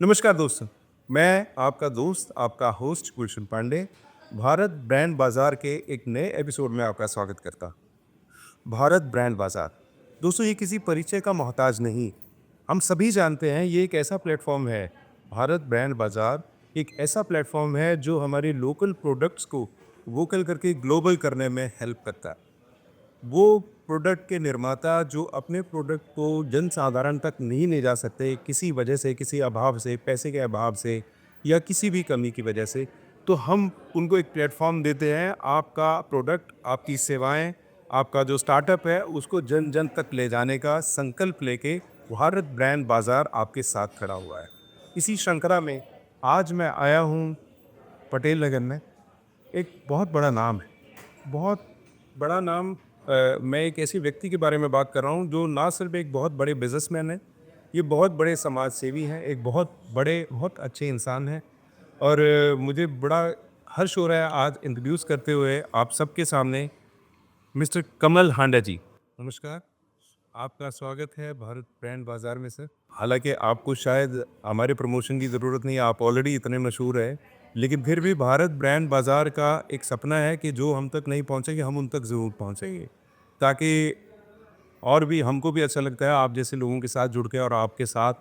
नमस्कार दोस्तों, मैं आपका दोस्त, आपका होस्ट गुलशन पांडे, भारत ब्रांड बाज़ार के एक नए एपिसोड में आपका स्वागत करता हूँ। भारत ब्रांड बाज़ार, दोस्तों ये किसी परिचय का मोहताज नहीं, हम सभी जानते हैं ये एक ऐसा प्लेटफ़ॉर्म है, भारत ब्रांड बाज़ार एक ऐसा प्लेटफ़ॉर्म है जो हमारे लोकल प्रोडक्ट्स को वोकल करके ग्लोबल करने में हेल्प करता है। वो प्रोडक्ट के निर्माता जो अपने प्रोडक्ट को जनसाधारण तक नहीं ले जा सकते किसी वजह से, किसी अभाव से, पैसे के अभाव से या किसी भी कमी की वजह से, तो हम उनको एक प्लेटफ़ॉर्म देते हैं। आपका प्रोडक्ट, आपकी सेवाएँ, आपका जो स्टार्टअप है, उसको जन-जन तक ले जाने का संकल्प लेके भारत ब्रांड बाज़ार आपके साथ खड़ा हुआ है। इसी श्रृंखला में आज मैं आया हूँ पटेल नगर में, एक बहुत बड़ा नाम है। बहुत बड़ा नाम मैं एक ऐसे व्यक्ति के बारे में बात कर रहा हूँ जो ना सिर्फ एक बहुत बड़े बिजनेसमैन हैं, ये बहुत बड़े समाज सेवी हैं, एक बहुत बड़े, बहुत अच्छे इंसान हैं और मुझे बड़ा हर्ष हो रहा है आज इंट्रोड्यूस करते हुए आप सबके सामने मिस्टर कमल हांडा जी। नमस्कार, आपका स्वागत है भारत ब्रांड बाज़ार में सर। हालाँकि आपको शायद हमारे प्रमोशन की ज़रूरत नहीं है, आप ऑलरेडी इतने मशहूर हैं, लेकिन फिर भी भारत ब्रांड बाज़ार का एक सपना है कि जो हम तक नहीं पहुँचेंगे, हम उन तक ज़रूर पहुँचेंगे। ताकि और भी हमको भी अच्छा लगता है आप जैसे लोगों के साथ जुड़ के और आपके साथ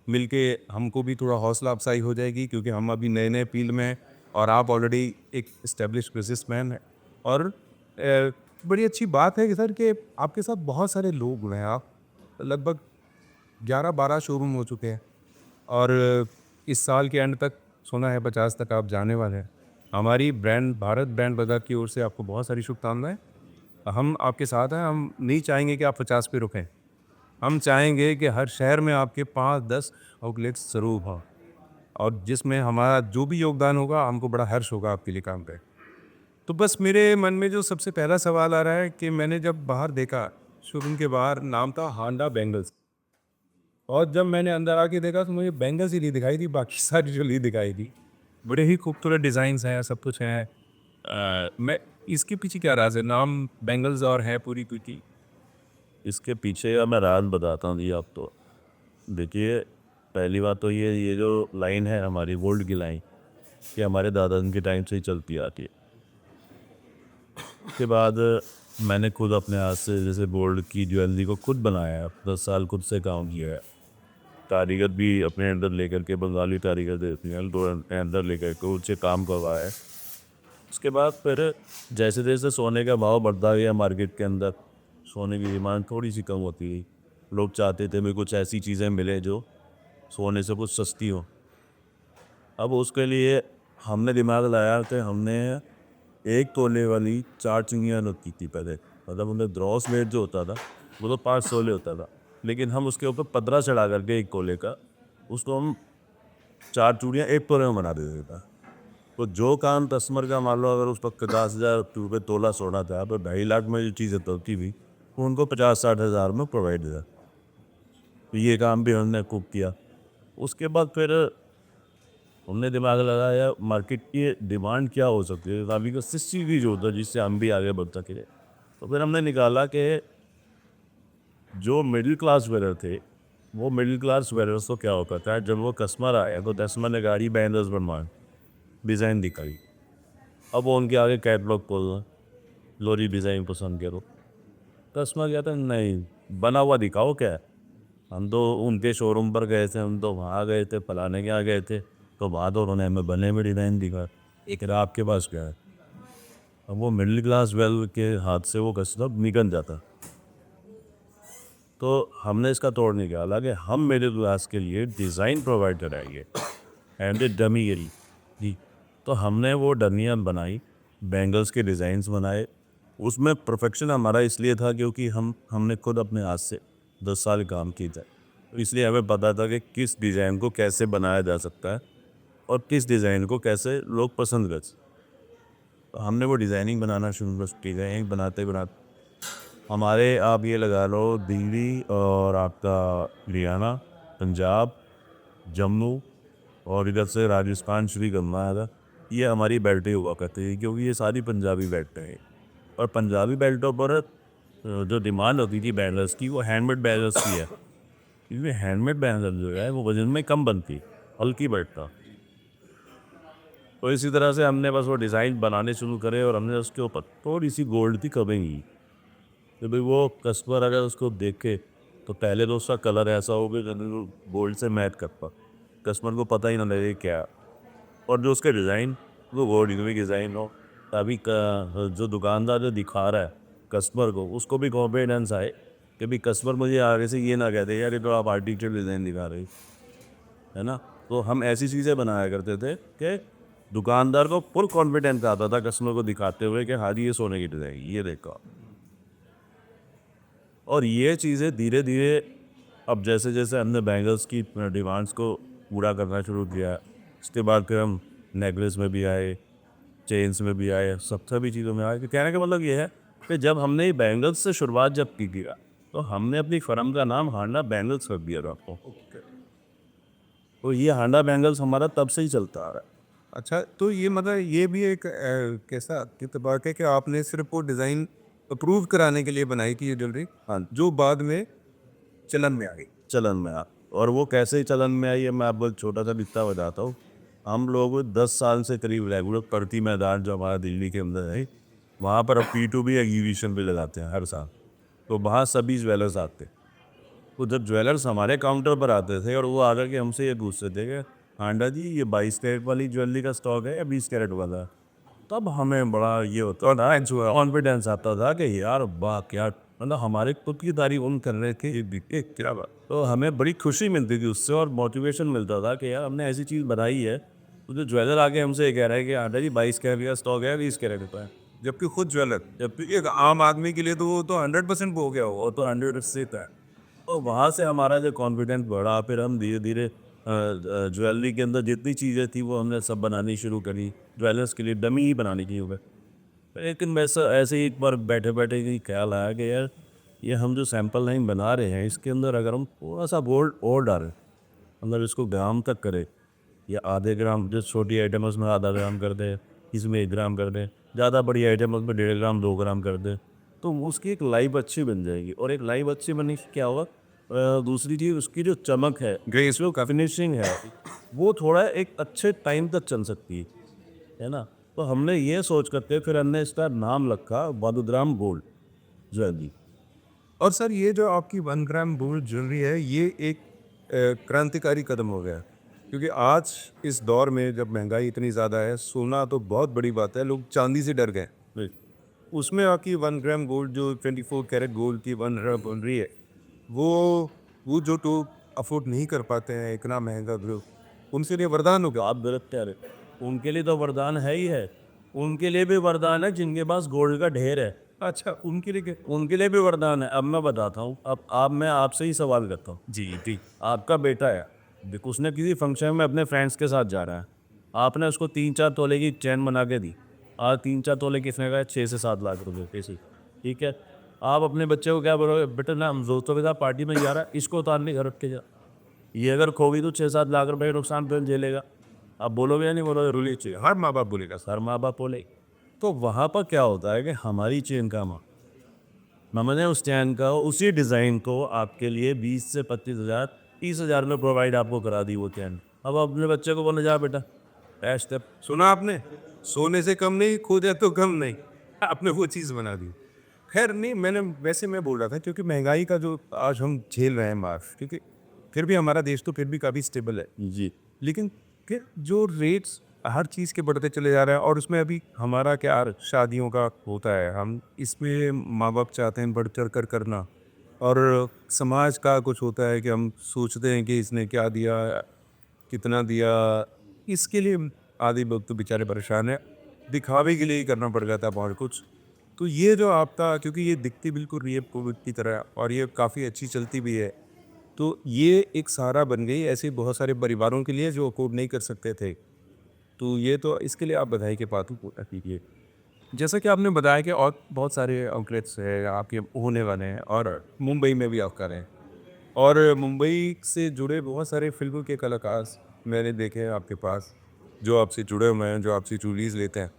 मिलके हमको भी थोड़ा हौसला अफ़ज़ाई हो जाएगी क्योंकि हम अभी नए-नए फ़ील्ड में हैं और आप ऑलरेडी एक एस्टेब्लिश्ड बिज़नेसमैन हैं। और बड़ी अच्छी बात है कि सर कि आपके साथ बहुत सारे लोग जुड़े हैं। आप लगभग 11-12 शोरूम हो चुके हैं और इस साल के एंड तक सुना है 50 तक आप जाने वाले हैं। हमारी ब्रांड भारत ब्रांड बाज़ार की ओर से आपको बहुत सारी शुभकामनाएँ। हम आपके साथ हैं, हम नहीं चाहेंगे कि आप 50 पे रुकें। हम चाहेंगे कि हर शहर में आपके 5-10 आउटलेट्स ज़रूर हों और जिसमें हमारा जो भी योगदान होगा, हमको बड़ा हर्ष होगा आपके लिए काम पे। तो बस मेरे मन में जो सबसे पहला सवाल आ रहा है कि मैंने जब बाहर देखा, शोरूम के बाहर नाम था हांडा बैंगल्स और जब मैंने अंदर आके देखा तो मुझे बैंगल्स ही नहीं दिखाई दी, बाकी सारी जो ली दिखाई दी। बड़े ही खूबसूरत डिज़ाइन्स हैं, सब कुछ है। मैं इसके पीछे क्या राज़ है? नाम बैंगल्स और है पूरी क्योंकि इसके पीछे का मैं राज बताता हूँ जी आपको। देखिए, पहली बात तो ये जो लाइन है हमारी गोल्ड की लाइन, ये हमारे दादा के टाइम से ही चलती आती है। उसके बाद मैंने खुद अपने हाथ से जैसे गोल्ड की ज्वेलरी को खुद बनाया है, 10 साल खुद से काम किया है। कारीगर भी अपने अंदर लेकर के बंगाली कारीगर देते हैं, तो अंदर लेकर के उनसे काम करवाया है। उसके बाद फिर जैसे जैसे सोने का भाव बढ़ता गया मार्केट के अंदर, सोने की डिमांड थोड़ी सी कम होती गई। लोग चाहते थे भी कुछ ऐसी चीज़ें मिले जो सोने से कुछ सस्ती हो। अब उसके लिए हमने दिमाग लगाया कि हमने 1 तोले वाली 4 चुंगियाँ रखी थी पहले। मतलब उनमें ग्रॉस वेट जो होता था वो तो 5 तोले होता था, लेकिन हम उसके ऊपर पतरा चढ़ा करके 1 तोले का उसको हम 4 चूड़ियाँ 1 तोले में बना देते थे। तो जो काम कस्टमर का मान लो अगर उस वक्त 50,000 रुपये तोला सोना था तो 2.5 लाख में जो चीज़ें होती थी वो उनको 50-60 हज़ार में प्रोवाइड था। तो ये काम भी हमने खूब किया। उसके बाद फिर हमने दिमाग लगाया मार्केट की डिमांड क्या हो सकती है, अभी का सिस्सी भी जो होता है जिससे हम भी आगे बढ़ सके। तो फिर हमने निकाला कि जो मिडिल क्लास वेयर थे, वो मिडिल क्लास वेयर्स को क्या होता था, जब वो कस्टमर आया तो कस्टमर ने गाड़ी बैंडर्स बनवाए, डिज़ाइन दिखाई। अब वो उनके आगे कैटलॉग खोलना, लोरी डिज़ाइन पसंद करो। कस्टमर कहता है नहीं, बना हुआ दिखाओ क्या है। हम तो उनके शोरूम पर गए थे, हम तो वहाँ गए थे, फलाने के यहाँ गए थे, तो वहाँ तो उन्होंने हमें बने हुए डिज़ाइन दिखा। एक आपके पास क्या है। अब वो मिडिल क्लास वेल के हाथ से वो कस्टमर निकल जाता। तो हमने इसका तोड़ निकाला कि हम मिडिल क्लास के लिए डिज़ाइन प्रोवाइड कराएंगे एंड डमी जी। तो हमने वो डमियाँ बनाई, बैंगल्स के डिज़ाइंस बनाए। उसमें परफेक्शन हमारा इसलिए था क्योंकि हमने खुद अपने हाथ से 10 साल काम की था, तो इसलिए हमें पता था कि किस डिज़ाइन को कैसे बनाया जा सकता है और किस डिज़ाइन को कैसे लोग पसंद कर सकते। तो हमने वो डिज़ाइनिंग बनाना शुरू कर, डिज़ाइनिंग बनाते बनाते हमारे आप ये लगा लो दिल्ली और आपका हरियाणा, पंजाब, जम्मू और इधर से राजस्थान श्री गंगा था, ये हमारी बेल्टें हुआ करती थी क्योंकि ये सारी पंजाबी बेल्टें हैं। और पंजाबी बेल्टों पर जो डिमांड होती थी बैंगल्स की वो हैंडमेड बैंगल्स की है, क्योंकि हैंडमेड बैंगल्स जो है वो वजन में कम बनती है हल्की बैठता। तो इसी तरह से हमने बस वो डिज़ाइन बनाने शुरू करे और हमने उसके ऊपर थोड़ी सी गोल्ड की कमिंग की कि भाई वो कस्टमर अगर उसको देखे तो पहले तो उसका कलर ऐसा हो कि गोल्ड से मैच करता, कस्टमर को पता ही ना लगे क्या है। और जो उसके डिज़ाइन वो गोल्ड की डिज़ाइन हो, तभी जो दुकानदार जो दिखा रहा है कस्टमर को उसको भी कॉन्फिडेंस आए कि भाई कस्टमर मुझे आगे से ये ना कहते यार ये तो आप आर्टिफिशियल डिज़ाइन दिखा रहे हो, है ना। तो हम ऐसी चीज़ें बनाया करते थे कि दुकानदार को फुल कॉन्फिडेंस आता था कस्टमर को दिखाते हुए कि हाँ जी ये सोने की डिज़ाइन ये देखो। और ये चीज़ें धीरे धीरे अब जैसे जैसे हमने बैंगल्स की डिमांड्स को पूरा करना शुरू किया, उसके बाद फिर हम नेकलेस में भी आए, चेन्स में भी आए, सब सभी चीज़ों में आए। कि कहने का मतलब ये है कि जब हमने ये बैंगल्स से शुरुआत जब की किया तो हमने अपनी फर्म का नाम हांडा बैंगल्स रख दिया था आपको। तो ये हांडा बैंगल्स हमारा तब से ही चलता आ रहा है। अच्छा, तो ये मतलब ये भी एक कैसा इत्तेफाक है कि आपने सिर्फ वो डिज़ाइन अप्रूव कराने के लिए बनाई थी ये ज्वेलरी, हाँ, जो बाद में चलन में आ गई। चलन में आ, और वो कैसे चलन में आई है मैं आपको एक छोटा सा किस्सा बताता हूँ। हम लोग 10 साल से करीब रेगुलर प्रगति मैदान जो हमारा दिल्ली के अंदर है, वहाँ पर अब P2B एग्जीबिशन भी लगाते हैं हर साल। तो वहाँ सभी ज्वेलर्स आते हैं। तो जब ज्वेलर्स हमारे काउंटर पर आते थे और वो आकर के हमसे ये पूछते थे कि हांडा जी ये 22 कैरेट वाली ज्वेलरी का स्टॉक है या 20 कैरेट वाला है? तब हमें बड़ा ये होता था, कॉन्फिडेंस आता था कि यार वाह क्या, मतलब हमारे खुद की तारीफ उन कर रहे थे, ये देखिए क्या बात। तो हमें बड़ी खुशी मिलती थी उससे और मोटिवेशन मिलता था कि यार हमने ऐसी चीज़ बनाई है। तो जो ज्वेलर आके हमसे ये कह रहा है कि हांडा जी 22 कैरेट का स्टॉक है 20 कैरेट का है, जबकि खुद ज्वेलर, जब एक आम आदमी के लिए तो वो तो 100% हो गया हो। वो तो 100 से था। तो वहाँ से हमारा जो कॉन्फिडेंस बढ़ा, फिर हम धीरे धीरे ज्वेलरी के अंदर जितनी चीज़ें थी वो हमने सब बनानी शुरू करी। ज्वेलर्स के लिए डमी ही बनानी थी हमें। लेकिन वैसा ऐसे ही एक बार बैठे बैठे ही ख्याल आया कि यार ये हम जो सैंपल लाइन बना रहे हैं इसके अंदर अगर हम थोड़ा सा गोल्ड और डालें, मतलब इसको ग्राम तक करें या आधे ग्राम, जो छोटी आइटम है उसमें आधा ग्राम कर दें, इसमें 1 ग्राम कर दें, ज़्यादा बड़ी आइटम उसमें 1.5 ग्राम 2 ग्राम कर दें, तो उसकी एक लाइफ अच्छी बन जाएगी। और एक लाइफ अच्छी बनने से क्या होगा, दूसरी चीज़ उसकी जो चमक है, ग्रेस जो फिनिशिंग है, वो थोड़ा एक अच्छे टाइम तक चल सकती है ना। तो हमने ये सोच करके फिर हमने इसका नाम रखा वादुद्राम गोल्ड ज्वेलरी। और सर ये जो आपकी 1 ग्राम गोल्ड ज्वेलरी है ये एक क्रांतिकारी कदम हो गया, क्योंकि आज इस दौर में जब महंगाई इतनी ज़्यादा है सोना तो बहुत बड़ी बात है, लोग चांदी से डर गए। उसमें आपकी 1 ग्राम गोल्ड जो 24 कैरेट गोल्ड की 1 ग्राम बन रही है, वो जो तो अफोर्ड नहीं कर पाते हैं इतना महंगा ग्रो, उनके लिए वरदान हो तो गया। आप गलत कह रहे हो। उनके लिए तो वरदान है ही है। उनके लिए भी वरदान है जिनके पास गोल्ड का ढेर है। अच्छा, उनके लिए उनके लिए भी वरदान है। अब मैं बताता हूँ, अब आप मैं आपसे ही सवाल करता हूँ। जी जी। आपका बेटा है, देखो उसने किसी फंक्शन में अपने फ्रेंड्स के साथ जा रहा है, आपने उसको 3-4 तोले की चैन बना के दी। आज 3-4 तोले किसने का 6 से 7 लाख रुपए पैसे, ठीक है। आप अपने बच्चे को क्या बोलोगे, बेटा ना हम दोस्तों के साथ पार्टी में जा रहा है, इसको उतारने घर रख के जा, ये अगर खो गई तो 6-7 लाख रुपए का नुकसान फिर झेलेगा। आप बोलोगे या नहीं बोलोगे? बोलिए चाहिए, हर माँ बाप बोलेगा सर। हर माँ बाप बोले। तो वहाँ पर क्या होता है कि हमारी चेन का हमने उस चैन का उसी डिज़ाइन को आपके लिए 20 से 25 हज़ार 30 हज़ार में प्रोवाइड आपको करा दी वो चैन। अब अपने बच्चे को बोले जा बेटा ऐश स्टेप। सुना आपने, सोने से कम नहीं, खो जाए तो कम नहीं, आपने वो चीज़ बना दी। खैर नहीं, मैं बोल रहा था क्योंकि महंगाई का जो आज हम झेल रहे हैं मार, क्योंकि फिर भी हमारा देश तो फिर भी काफ़ी स्टेबल है, जी लेकिन फिर जो रेट्स हर चीज़ के बढ़ते चले जा रहे हैं, और उसमें अभी हमारा क्या शादियों का होता है, हम इसमें माँ बाप चाहते हैं बढ़ चढ़ कर करना, और समाज का कुछ होता है कि हम सोचते हैं कि इसने क्या दिया, कितना दिया, इसके लिए आदि लोग तो बेचारे परेशान हैं, दिखावे के लिए ही करना पड़ जाता है बहुत कुछ। तो ये जो आपका, क्योंकि ये दिखती बिल्कुल रियल कोविड की तरह है और ये काफ़ी अच्छी चलती भी है, तो ये एक सहारा बन गई ऐसे बहुत सारे परिवारों के लिए जो अफोर्ड नहीं कर सकते थे। तो ये तो इसके लिए आप बधाई के पात्र होना कीजिए। जैसा कि आपने बताया कि और बहुत सारे आउटलेट्स हैं आपके होने वाले हैं, और मुंबई में भी आप कर रहे हैं, और मुंबई से जुड़े बहुत सारे फिल्मों के कलाकार मैंने देखे हैं आपके पास, जो आपसे जुड़े हुए हैं, जो आपसे ज्वेलरीज लेते हैं।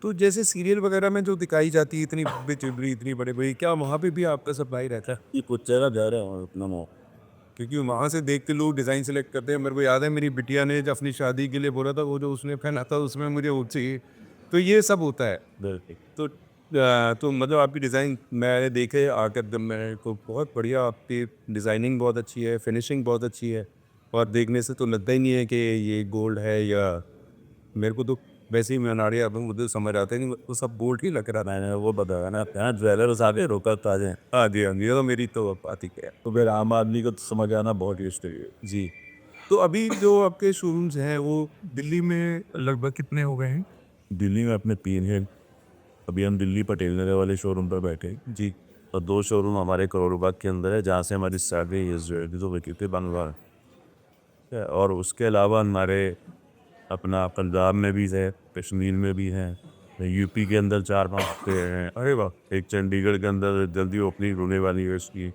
तो जैसे सीरियल वगैरह में जो दिखाई जाती है इतनी बड़ी ज्वेलरी, इतनी बड़ी बड़ी, क्या वहाँ पे भी आपका सप्लाई रहता है? ये कुछ जगह जा रहे हो अपना मो क्योंकि वहाँ से देख के लोग डिज़ाइन सेलेक्ट करते हैं। मेरे को याद है मेरी बिटिया ने जब अपनी शादी के लिए बोला था, वो जो उसने पहना था उसमें मुझे वो चाहिए। तो ये सब होता है। बिल्कुल। तो मतलब आपकी डिज़ाइन मैंने देखे आकर, जब मेरे को बहुत बढ़िया, आपकी डिज़ाइनिंग बहुत अच्छी है, फिनिशिंग बहुत अच्छी है, और देखने से तो लगता ही नहीं है कि ये गोल्ड है, या मेरे को तो वैसे ही मनाड़ी अब मुझे समझ आता है कि वो सब गोल्ड ही लग रहा था। मैंने वो बताया ना, यहाँ ज्वेलर्स आके रोका तो आ जाए। हाँ जी, हाँ जी, ये तो मेरी तो बात ही क्या है। तो फिर आम आदमी को तो समझ आना बहुत मुश्किल है। जी। तो अभी जो आपके शोरूम्स हैं वो दिल्ली में लगभग कितने हो गए हैं? दिल्ली में अपने 3 हैं। अभी हम दिल्ली पटेल नगर वाले शोरूम पर बैठे हैं। जी। और 2 शोरूम हमारे करोड़ बाग के अंदर है, जहाँ से हमारी स्टार्ट हुई इस ज्वेलरी तो विकी थे बनवा है। और उसके अलावा हमारे अपना पंजाब में भी है, कश्मीर में भी है, यूपी के अंदर 4-5 पे हैं। अरे वाह! एक चंडीगढ़ के अंदर जल्दी ओपनिंग होने वाली है उसकी।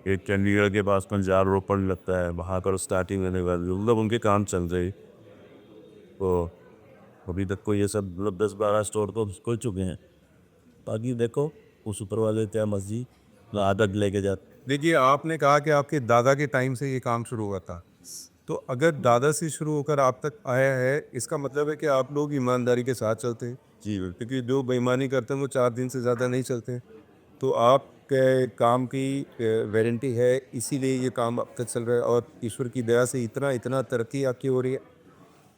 एक चंडीगढ़ के पास पंजाब रोपड़ लगता है, वहाँ पर स्टार्टिंग होने वाली है। मतलब उनके काम चल रहे हैं। तो अभी तक को ये सब मतलब 10-12 स्टोर तो खुल चुके हैं। बाकी देखो उस ऊपर वाले क्या मर्जी आदत लेके जाते। देखिए, आपने कहा कि आपके दादा के टाइम से ये काम शुरू हुआ था। तो अगर दादा से शुरू होकर आप तक आया है, इसका मतलब है कि आप लोग ईमानदारी के साथ चलते हैं। जी बिल्कुल। क्योंकि जो बेईमानी करते हैं वो 4 दिन से ज़्यादा नहीं चलते। तो आपके काम की वारंटी है, इसीलिए ये काम अब तक चल रहा है, और ईश्वर की दया से इतना इतना तरक्की आपकी हो रही है।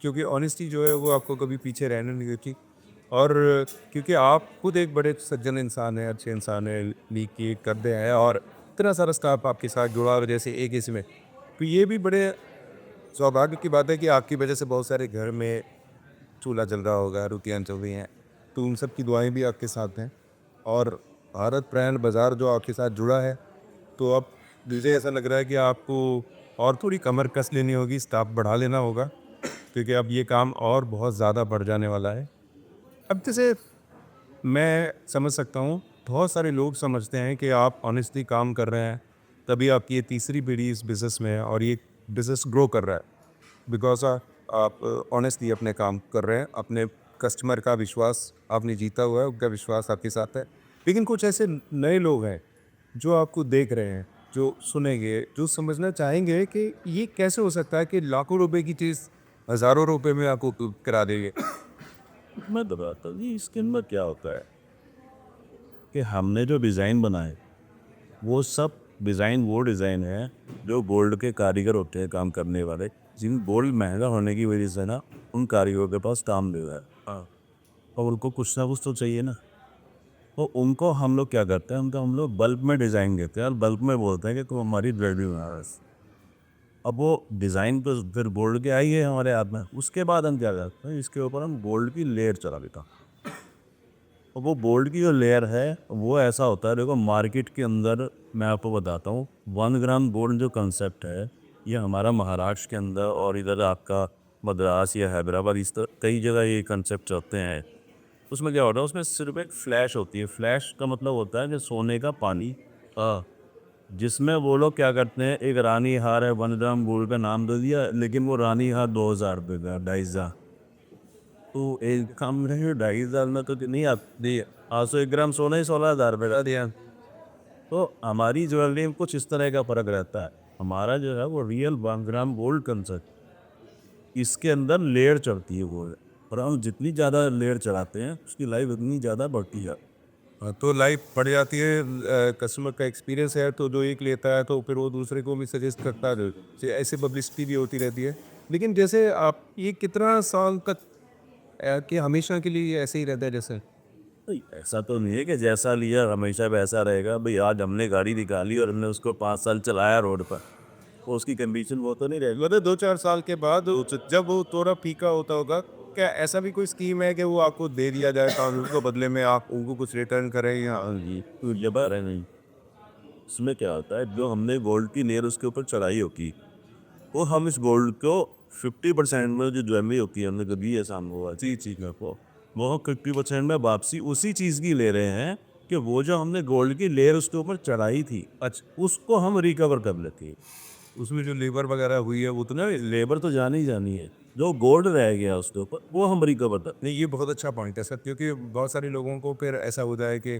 क्योंकि ऑनेस्टी जो है वो आपको कभी पीछे रहने नहीं देती। और क्योंकि आप खुद एक बड़े सज्जन इंसान हैं, अच्छे इंसान हैं, लीक की करते हैं, और इतना सारा स्टाफ आपके साथ जुड़ा हुआ जैसे एक इसमें, तो ये भी बड़े सौभाग्य की बात है कि आपकी वजह से बहुत सारे घर में चूल्हा जल रहा होगा, रोटियां चल रही हैं। तो उन सब की दुआएं भी आपके साथ हैं। और भारत ब्रांड बाज़ार जो आपके साथ जुड़ा है, तो अब मुझे ऐसा लग रहा है कि आपको और थोड़ी कमर कस लेनी होगी, स्टाफ बढ़ा लेना होगा, क्योंकि अब ये काम और बहुत ज़्यादा बढ़ जाने वाला है। अब जैसे मैं समझ सकता हूँ, बहुत सारे लोग समझते हैं कि आप ऑनेस्टली काम कर रहे हैं, तभी आपकी ये तीसरी पीढ़ी इस बिज़नेस में है, और ये बिज़नेस ग्रो कर रहा है। बिकॉज़ आप ऑनेस्टली अपने काम कर रहे हैं, अपने कस्टमर का विश्वास आपने जीता हुआ है, उनका विश्वास आपके साथ है। लेकिन कुछ ऐसे नए लोग हैं, जो आपको देख रहे हैं, जो सुनेंगे, जो समझना चाहेंगे कि ये कैसे हो सकता है कि लाखों रुपए की चीज़ हज़ारों रुपए में आपको करा देंगे। मैं बताता हूँ जी, इसके अंदर क्या होता है कि हमने जो डिज़ाइन बनाए वो सब डिज़ाइन वो डिज़ाइन है जो गोल्ड के कारीगर होते हैं काम करने वाले, जिन गोल्ड महंगा होने की वजह से ना उन कारीगरों के पास काम दे रहा है। हाँ। और उनको कुछ ना कुछ तो चाहिए ना। तो उनको हम लोग क्या करते हैं, उनको हम लोग बल्क में डिज़ाइन देते हैं और बल्क में बोलते हैं कि तुम हमारी ज्वेलरी बना रहे हो। अब वो डिज़ाइन तो फिर गोल्ड के आई है हमारे हाथ में, उसके बाद हम क्या करते हैं, इसके ऊपर हम गोल्ड की लेयर चला देता हूँ। और वो गोल्ड की जो लेयर है वो ऐसा होता है, देखो मार्केट के अंदर मैं आपको बताता हूँ, 1 ग्राम गोल्ड जो कंसेप्ट है ये हमारा महाराष्ट्र के अंदर और इधर आपका मद्रास या हैदराबाद, इस तरह कई जगह ये कंसेप्ट चलते हैं। उसमें क्या होता है, उसमें सिर्फ एक फ्लैश होती है। फ्लैश का मतलब होता है कि सोने का पानी, हाँ, जिसमें वो लोग क्या करते हैं, एक रानी हार है 1 ग्राम गोल्ड का नाम दे दिया, लेकिन वो रानी हार 2,000 रुपये का, 2,500। तो एक काम रहे 2,500 में तो नहीं आती। आज तो 1 ग्राम सोना ही 16,000 रुपये का दिया। तो हमारी ज्वेलरी में कुछ इस तरह का फर्क रहता है। हमारा जो है वो रियल 1 ग्राम गोल्ड कंसेप्ट, इसके अंदर लेयर चढ़ती है गोल्ड, और हम जितनी ज़्यादा लेयर चढ़ाते हैं उसकी लाइफ उतनी ज़्यादा बढ़ती है। हाँ, तो लाइफ बढ़ जाती है। कस्टमर का एक्सपीरियंस है, तो जो एक लेता है तो फिर वो दूसरे को भी सजेस्ट करता है, ऐसे पब्लिसिटी भी होती रहती है। लेकिन जैसे आप ये कितना साल तक कि हमेशा के लिए ये ऐसे ही रहता है जैसे? तो ऐसा तो नहीं है कि जैसा लिया हमेशा वैसा रहेगा। भाई आज हमने गाड़ी निकाली और हमने उसको 5 साल चलाया रोड पर, तो उसकी कंडीशन वो तो नहीं रहेगी। मतलब 2-4 साल के बाद जब वो थोड़ा फीका होता होगा, क्या ऐसा भी कोई स्कीम है कि वो आपको दे दिया जाए कानून को, बदले में आप उनको कुछ रिटर्न करें, या? हाँ जी, तो ये बात है नहीं। उसमें क्या होता है, जो हमने गोल्ड की लेयर उसके ऊपर चढ़ाई होगी, वो हम इस गोल्ड को 50% में जो ज्वेलरी होती है, हमने कभी ऐसा हम हुआ जी चीज़ में को वो 50% में वापसी उसी चीज़ की ले रहे हैं कि वो जो हमने गोल्ड की लेयर उसके ऊपर चढ़ाई थी, अच्छा, उसको हम रिकवर कर लेते हैं। उसमें जो लेबर वगैरह हुई है वो तो नहीं, लेबर तो जानी ही जानी है, जो गोल्ड रह गया उसके ऊपर वो हम रिकवर कर। नहीं, ये बहुत अच्छा पॉइंट है सर, क्योंकि बहुत सारे लोगों को फिर ऐसा होता है कि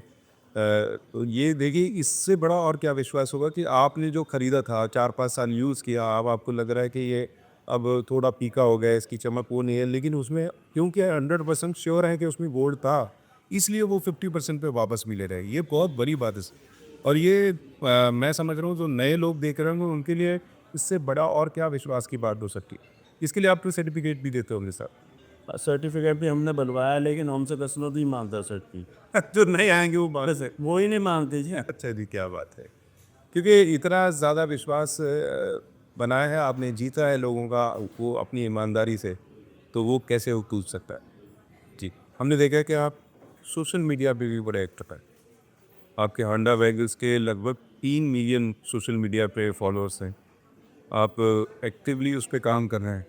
तो ये देखिए, इससे बड़ा और क्या विश्वास होगा कि आपने जो खरीदा था 4-5 साल यूज़ किया, अब आपको लग रहा है कि ये अब थोड़ा फीका हो गया है, इसकी चमक वो नहीं है, लेकिन उसमें क्योंकि 100% श्योर है कि उसमें गोल्ड था, इसलिए वो 50% पे वापस भी ले रहे हैं। ये बहुत बड़ी बात है। और ये मैं समझ रहा हूँ जो नए लोग देख रहे होंगे उनके लिए इससे बड़ा और क्या विश्वास की बात हो सकती है। इसके लिए आप तो सर्टिफिकेट भी देते होंगे सर। सर्टिफिकेट भी हमने बनवाया, लेकिन हमसे कस्टमर नहीं मांगता सर्टिफिकेट। जो नए आएंगे वो बाहर से। वो ही नहीं मांगते जी। अच्छा जी, क्या बात है। क्योंकि इतना ज़्यादा विश्वास बनाया है आपने, जीता है लोगों का वो अपनी ईमानदारी से, तो वो कैसे वो टूट सकता है। जी, हमने देखा है कि आप सोशल मीडिया पे भी बड़े एक्टिव हैं। आपके होंडा व्हीकल्स के लगभग 3 मिलियन सोशल मीडिया पे फॉलोअर्स हैं। आप एक्टिवली उस पे काम कर रहे हैं,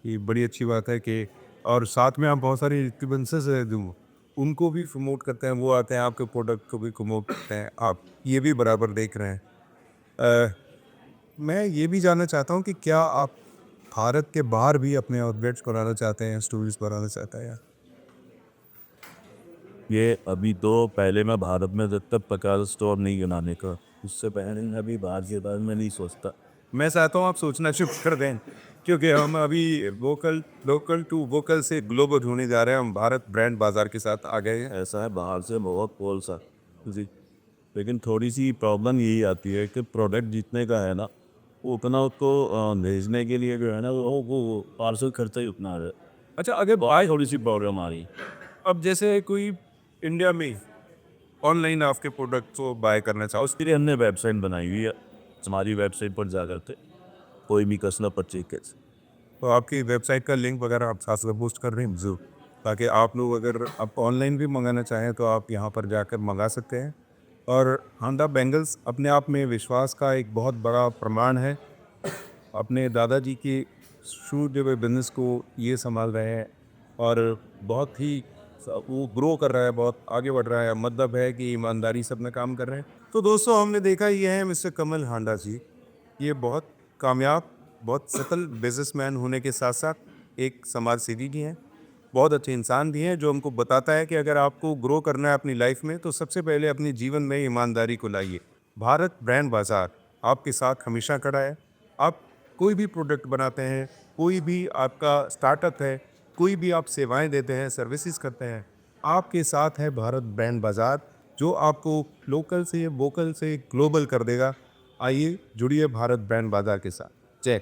ये बड़ी अच्छी बात है कि और साथ में आप बहुत सारे इन्फ्लुएंसर्स हैं जो उनको भी प्रमोट करते हैं, वो आते हैं आपके प्रोडक्ट को भी प्रमोट करते हैं, आप ये भी बराबर देख रहे हैं। अ, मैं ये भी जानना चाहता हूँ कि क्या आप भारत के बाहर भी अपने आउटलेट्स बनाना चाहते हैं, स्टोरीज बनाना चाहते हैं? ये अभी तो पहले मैं भारत में जब तक 50 स्टोर नहीं बनाने का, उससे पहले अभी बाहर के बारे में नहीं सोचता। मैं चाहता हूँ आप सोचना शुरू कर दें, क्योंकि हम अभी लोकल टू वोकल से ग्लोबल होने जा रहे हैं। हम भारत ब्रांड बाजार के साथ आ गए हैं। ऐसा है, बाहर से बहुत पोल सा जी, लेकिन थोड़ी सी प्रॉब्लम यही आती है कि प्रोडक्ट जितने का है ना, वो उतना उसको भेजने के लिए जो है ना, वो पार्सल खर्चा ही उतना है। अच्छा, अगर बहुत थोड़ी सी प्रॉब्लम आ रही है। अब जैसे कोई इंडिया में ऑनलाइन आपके प्रोडक्ट को बाय करना चाहो, उसके लिए हमने वेबसाइट बनाई हुई है। हमारी वेबसाइट पर जा करके कोई भी कस्टमर परचेज कर सकता। तो आपकी वेबसाइट का लिंक वगैरह आप साथ में पोस्ट कर रहे हैं ज़रूर, ताकि आप लोग अगर आप ऑनलाइन भी मंगाना चाहें तो आप यहाँ पर जाकर मंगा सकते हैं। और होंडा बैंगल्स अपने आप में विश्वास का एक बहुत बड़ा प्रमाण है। अपने दादाजी के शुरू जब वे बिजनेस को ये संभाल रहे हैं और बहुत ही वो ग्रो कर रहा है, बहुत आगे बढ़ रहा है, मतलब है कि ईमानदारी से अपना काम कर रहे हैं। तो दोस्तों, हमने देखा ये है मिस्टर कमल हांडा जी। ये बहुत कामयाब, बहुत सफल बिजनेसमैन होने के साथ साथ एक समाज सेवी भी हैं, बहुत अच्छे इंसान भी हैं, जो हमको बताता है कि अगर आपको ग्रो करना है अपनी लाइफ में तो सबसे पहले अपने जीवन में ईमानदारी को लाइए। भारत ब्रांड बाजार आपके साथ हमेशा खड़ा है। आप कोई भी प्रोडक्ट बनाते हैं, कोई भी आपका स्टार्टअप है, कोई भी आप सेवाएं देते हैं, सर्विसेज करते हैं, आपके साथ है भारत ब्रांड बाजार, जो आपको लोकल से वोकल से ग्लोबल कर देगा। आइए जुड़िए भारत ब्रांड बाजार के साथ। जय